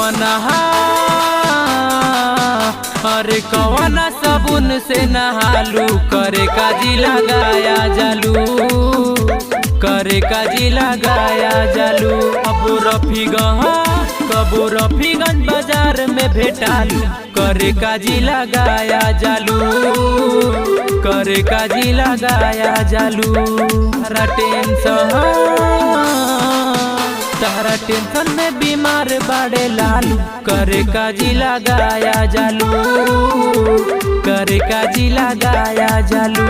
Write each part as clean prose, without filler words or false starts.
कवना अरे कवना साबुन से नहालू करे काजी लगाया जालू करे काजी लगाया जालू कबो रफीगंज बाजार में भेटालू करे काजी लगाया जालू करे काजी लगाया जालू तारा टेंशन में बीमार बाड़े लालू करे काजी लगाया जालू करे काजी लगाया जालू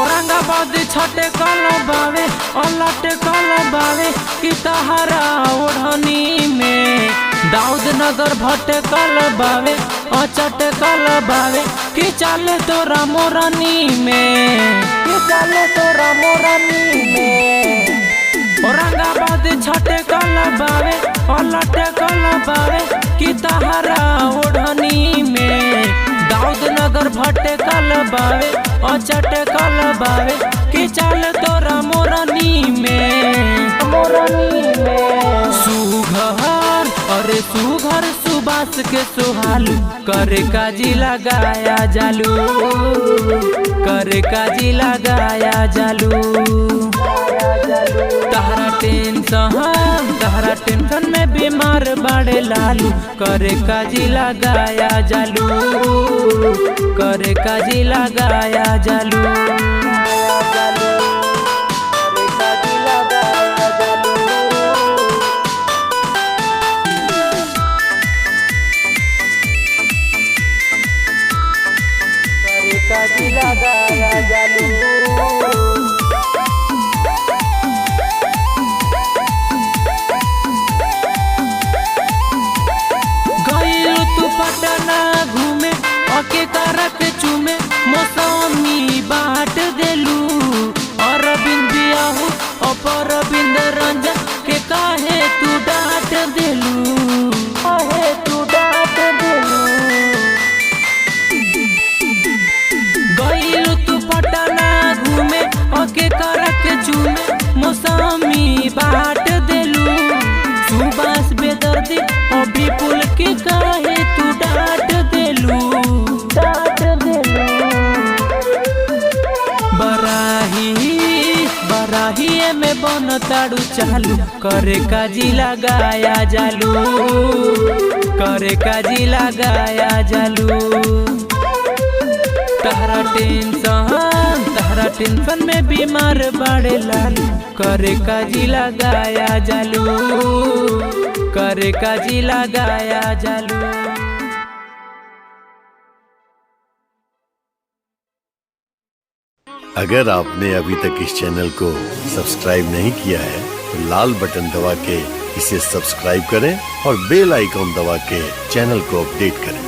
औरंगाबाद छठे कल बावे अलटे कल बावे कि तहरा ओढ़नी में दाऊद नगर भट्टे कल बावे अचट कल बावे कि चले तोरा मोरनी में औरंगाबाद छठे कल बावे अलटे कल बावे कि तहरा ओढ़नी में दाऊद नगर भट्टे कल बावे अचट कल बावे कि चल तोरा मोरनी में सुघर अरे सुघर सुबास के सुहालू करे काजी लगाया जालू करे काजी लगाया जालू तहरा टेंशन में बीमार बाड़े लालू करे काजी लगाया जालू करे काजी लगाया जालू काजी लगाया जालू गइलू तू पटना घूमे अके करक चूमे मौसमी बाट देलू अरविंद बियाहू अपरविंद रंजन के काहे तू डांट देलू गइलू तू पटना घूमे अके करक चूमे मौसमी बाट देलू सुबास बेदर्दी और विपुल के काहे तू डांट देलू बराही में बन ताड़ू चालू करे काजी लगाया जालू करे काजी लगाया जालू तहरा टेंशन में बीमार बाड़े लालू करे काजी लगाया जालू करे काजी लगाया जालू। अगर आपने अभी तक इस चैनल को सब्सक्राइब नहीं किया है तो लाल बटन दबा के इसे सब्सक्राइब करें और बेल आइकॉन दबा के चैनल को अपडेट करें।